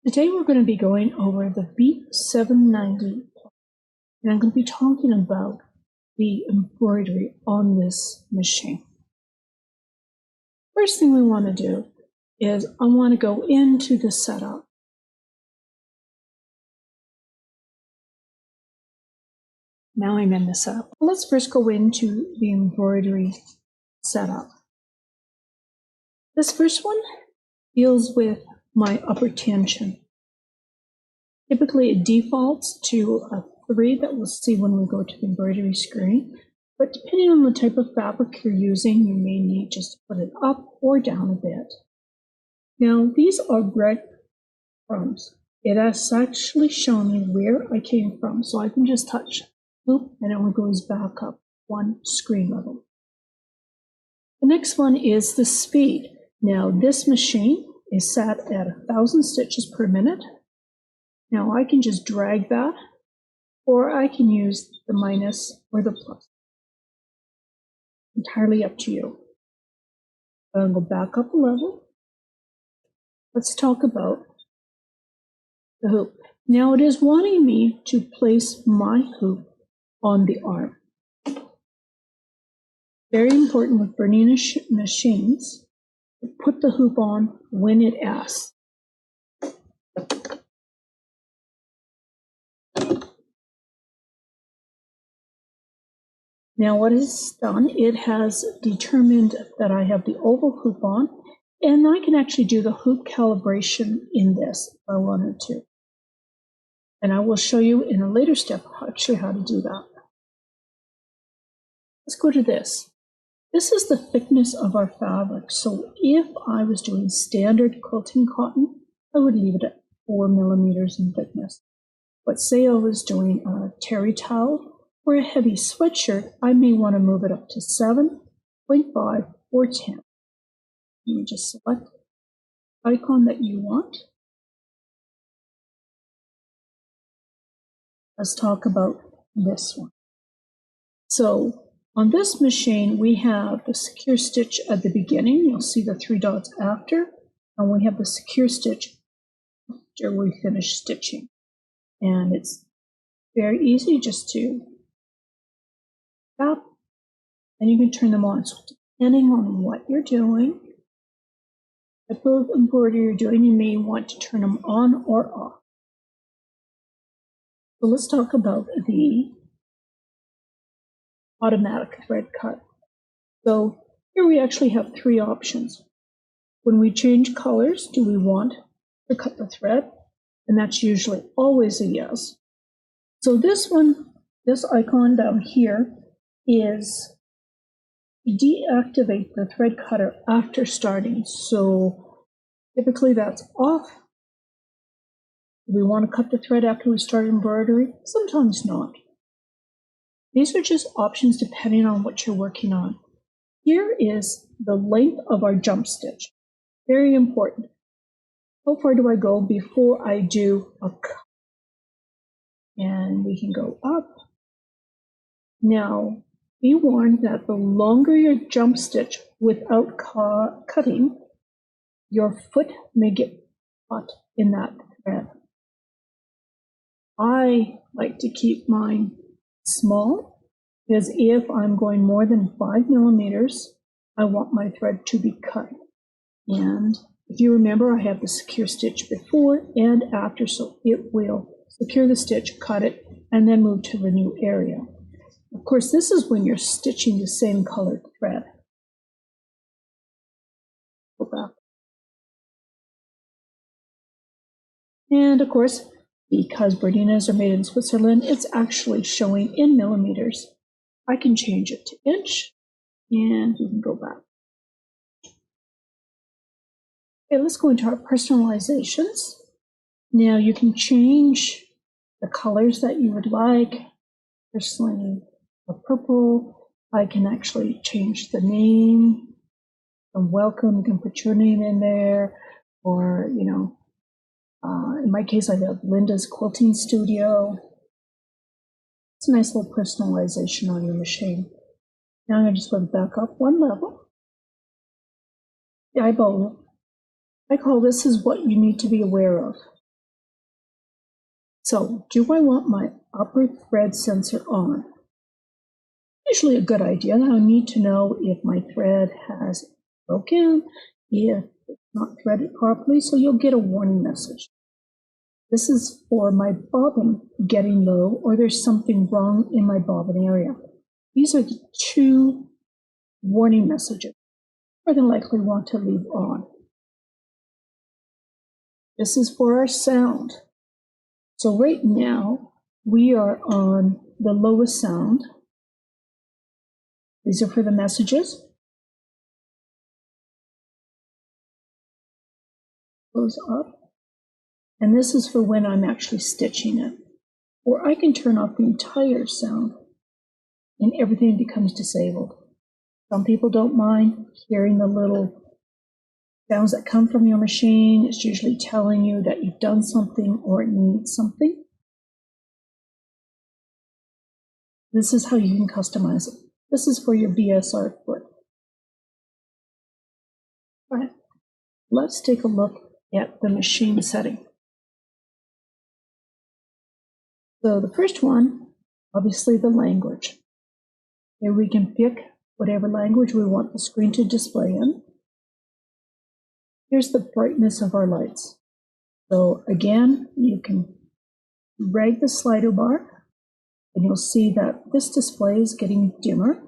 Today we're going to be going over the B790, and I'm going to be talking about the embroidery on this machine. First thing we want to do is I want to go into the setup. Now I'm in the setup. Let's first go into the embroidery setup. This first one deals with my upper tension. Typically it defaults to a 3 that we'll see when we go to the embroidery screen, but depending on the type of fabric you're using, you may need just to put it up or down a bit. Now these are breadcrumbs. It has actually shown me where I came from, so I can just touch loop and it goes back up one screen level. The next one is the speed. Now this machine is set at 1,000 stitches per minute. Now I can just drag that, or I can use the minus or the plus. Entirely up to you. I'll go back up a level. Let's talk about the hoop. Now it is wanting me to place my hoop on the arm. Very important with Bernina machines. Put the hoop on when it asks. Now what it's done, it has determined that I have the oval hoop on, and I can actually do the hoop calibration in this if I wanted to. And I will show you in a later step actually how to do that. Let's go to this. This is the thickness of our fabric. So if I was doing standard quilting cotton, I would leave it at 4 millimeters in thickness. But say I was doing a terry towel or a heavy sweatshirt, I may want to move it up to 7.5 or 10. You just select the icon that you want. Let's talk about this one. So on this machine, we have the secure stitch at the beginning. You'll see the 3 dots after, and we have the secure stitch after we finish stitching. And it's very easy just to tap, and you can turn them on. So depending on what you're doing, the type of embroidery you're doing, you may want to turn them on or off. So let's talk about the automatic thread cut. So here we actually have 3 options. When we change colors, do we want to cut the thread? And that's usually always a yes. So this one, this icon down here is deactivate the thread cutter after starting. So typically that's off. Do we want to cut the thread after we start embroidery? Sometimes not. These are just options depending on what you're working on. Here is the length of our jump stitch. Very important. How far do I go before I do a cut? And we can go up. Now, be warned that the longer your jump stitch without cutting, your foot may get caught in that thread. I like to keep mine small, because if I'm going more than 5 millimeters, I want my thread to be cut. And if you remember, I have the secure stitch before and after, so it will secure the stitch, cut it, and then move to the new area. Of course, this is when you're stitching the same colored thread. Go back. And of course, because Berninas are made in Switzerland, it's actually showing in millimeters. I can change it to inch, and we can go back. Okay, let's go into our personalizations. Now you can change the colors that you would like. Personally, a purple. I can actually change the name. From welcome, you can put your name in there, or in my case, I have Linda's Quilting Studio. It's a nice little personalization on your machine. Now I'm just going to back up one level. The eyeball, I call this is what you need to be aware of. So, do I want my upper thread sensor on? Usually a good idea. I need to know if my thread has broken, if it's not threaded properly, so you'll get a warning message. This is for my bobbin getting low, or there's something wrong in my bobbin area. These are the two warning messages. More than likely want to leave on. This is for our sound. So right now, we are on the lowest sound. These are for the messages. Goes up. And this is for when I'm actually stitching it. Or I can turn off the entire sound and everything becomes disabled. Some people don't mind hearing the little sounds that come from your machine. It's usually telling you that you've done something or it needs something. This is how you can customize it. This is for your BSR foot. All right, let's take a look at the machine setting. So the first one, obviously the language. Here we can pick whatever language we want the screen to display in. Here's the brightness of our lights. So again, you can drag the slider bar and you'll see that this display is getting dimmer.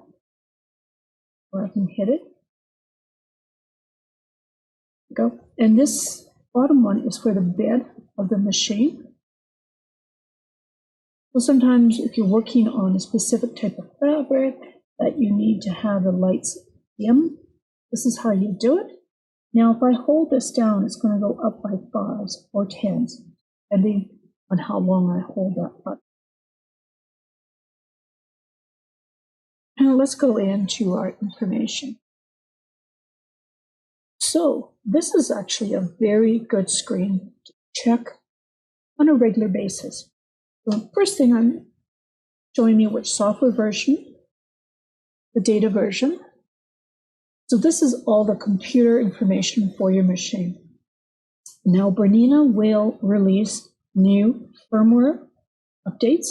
Or I can hit it. Go. And this bottom one is for the bed of the machine. So sometimes if you're working on a specific type of fabric that you need to have the lights dim, this is how you do it. Now, if I hold this down, it's going to go up by 5s or 10s, depending on how long I hold that button. Now, let's go into our information. So, this is actually a very good screen to check on a regular basis. So, the first thing I'm showing you which software version, the data version. So this is all the computer information for your machine. Now Bernina will release new firmware updates.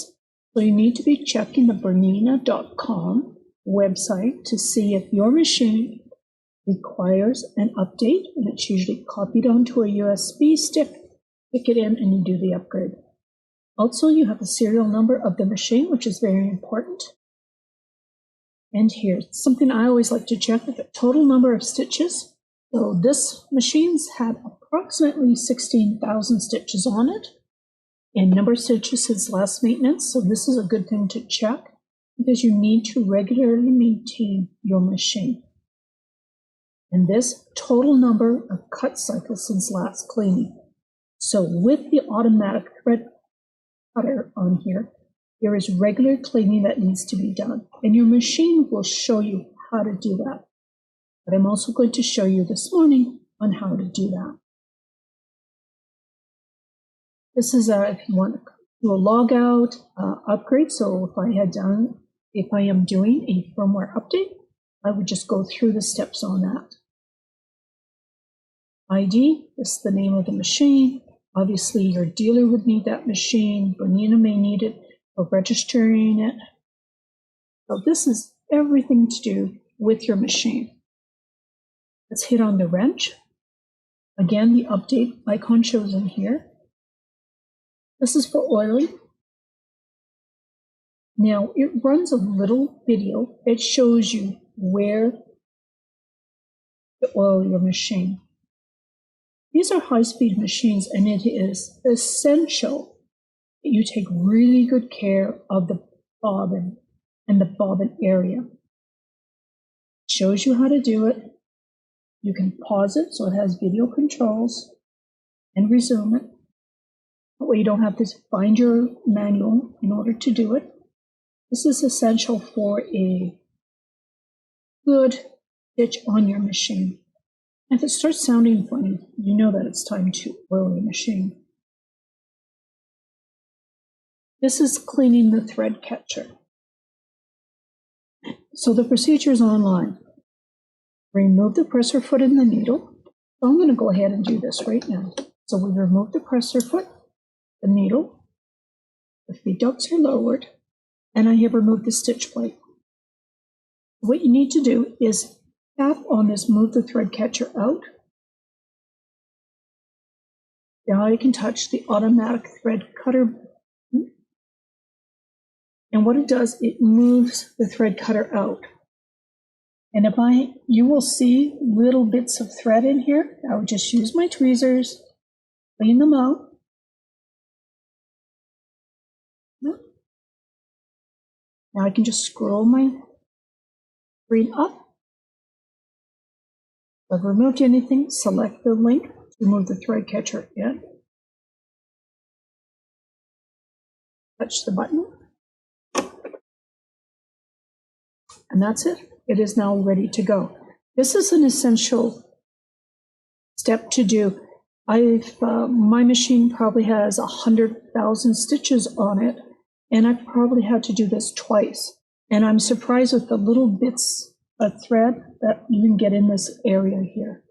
So you need to be checking the Bernina.com website to see if your machine requires an update, and it's usually copied onto a USB stick, stick it in, and you do the upgrade. Also, you have the serial number of the machine, which is very important. And here's something I always like to check, the total number of stitches. So this machine's had approximately 16,000 stitches on it, and number of stitches since last maintenance. So this is a good thing to check because you need to regularly maintain your machine. And this total number of cut cycles since last cleaning. So with the automatic thread cutter on here, there is regular cleaning that needs to be done, and your machine will show you how to do that. But I'm also going to show you this morning on how to do that. This is if you want to do a log out upgrade. So if I am doing a firmware update, I would just go through the steps on that. ID is the name of the machine. Obviously, your dealer would need that machine. Bernina may need it for registering it. So this is everything to do with your machine. Let's hit on the wrench. Again, the update icon shows in here. This is for oiling. Now, it runs a little video. It shows you where to oil your machine. These are high-speed machines, and it is essential that you take really good care of the bobbin and the bobbin area. It shows you how to do it. You can pause it so it has video controls and resume it. That way you don't have to find your manual in order to do it. This is essential for a good stitch on your machine. And if it starts sounding funny, you know that it's time to oil your machine. This is cleaning the thread catcher. So the procedure is online. Remove the presser foot and the needle. So I'm going to go ahead and do this right now. So we remove the presser foot, the needle, the feed ducts are lowered, and I have removed the stitch plate. What you need to do is tap on this Move the Thread Catcher Out. Now you can touch the automatic thread cutter. And what it does, it moves the thread cutter out. And you will see little bits of thread in here. I would just use my tweezers, clean them out. Now I can just scroll my screen up. If I've removed anything, select the link to move the thread catcher in. Touch the button. And that's it. It is now ready to go. This is an essential step to do. My machine probably has 100,000 stitches on it, and I've probably had to do this twice. And I'm surprised with the little bits of thread that you can get in this area here.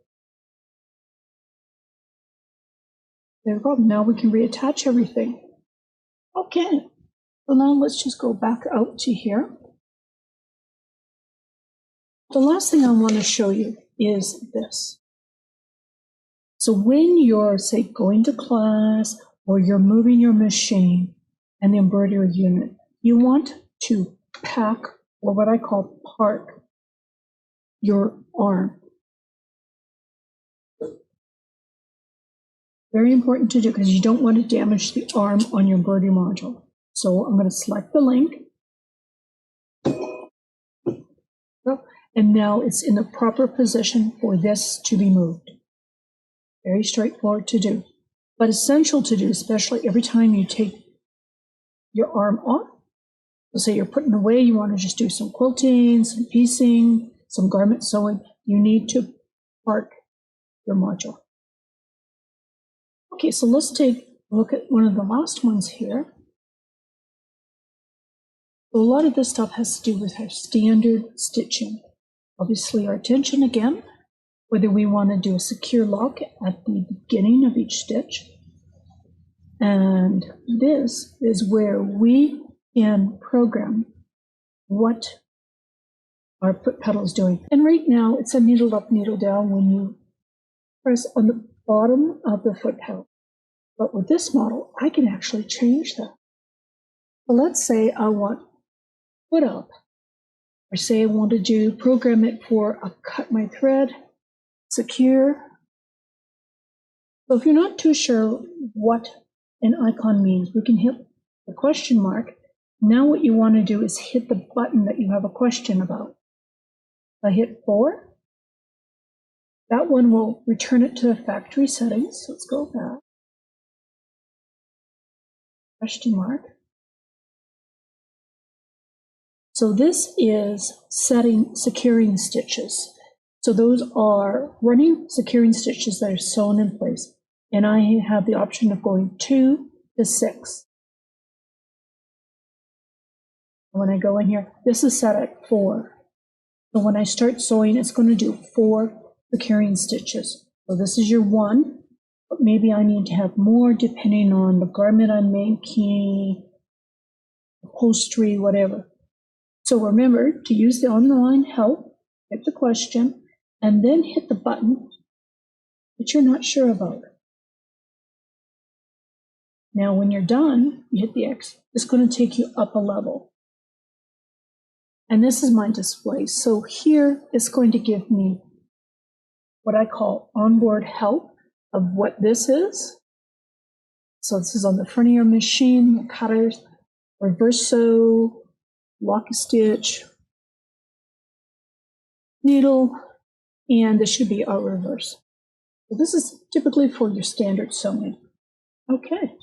There we go. Now we can reattach everything. Okay, so now let's just go back out to here. The last thing I want to show you is this. So when you're, say, going to class or you're moving your machine and the embroidery unit, you want to pack, or what I call park, your arm. Very important to do because you don't want to damage the arm on your embroidery module. So I'm going to select the link. And now it's in the proper position for this to be moved. Very straightforward to do, but essential to do, especially every time you take your arm off. So say you're putting away, you want to just do some quilting, some piecing, some garment sewing, you need to park your module. Okay, so let's take a look at one of the last ones here. So a lot of this stuff has to do with our standard stitching. Obviously our tension again, whether we want to do a secure lock at the beginning of each stitch. And this is where we can program what our foot pedal is doing. And right now it's a needle up, needle down when you press on the bottom of the foot pedal. But with this model, I can actually change that. So let's say I want foot up, or say I want to program it for a cut my thread, secure. So if you're not too sure what an icon means, we can hit the question mark. Now what you want to do is hit the button that you have a question about. If I hit 4, that one will return it to the factory settings. Let's go back. Question mark. So this is setting securing stitches. So those are running securing stitches that are sewn in place. And I have the option of going 2 to 6. When I go in here, this is set at 4. So when I start sewing, it's going to do 4 securing stitches. So this is your 1, but maybe I need to have more depending on the garment I'm making, upholstery, whatever. So remember to use the online help, hit the question, and then hit the button that you're not sure about. Now when you're done, you hit the X. It's going to take you up a level. And this is my display. So here it's going to give me what I call onboard help of what this is. So this is on the front of your machine, the cutters, reverse sew, lock a stitch, needle, and this should be a reverse. So this is typically for your standard sewing. Okay.